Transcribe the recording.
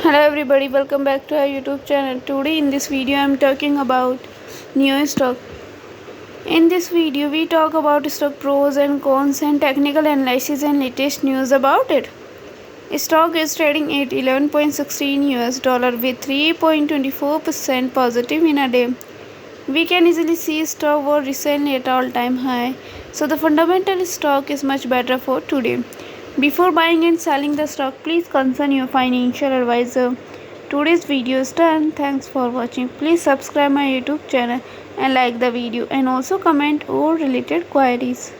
Hello everybody, welcome back to our YouTube channel. Today in this video I am talking about NIO stock. In this video we talk about stock pros and cons and technical analysis and latest news about it. Stock is trading at 11.16 US dollar with 3.24% positive in a day. We can easily see stock was recently at all-time high, so the fundamental stock is much better for today. Before buying and selling the stock, please consult your financial advisor. Today's video is done. Thanks for watching. Please subscribe my YouTube channel and like the video and also comment all related queries.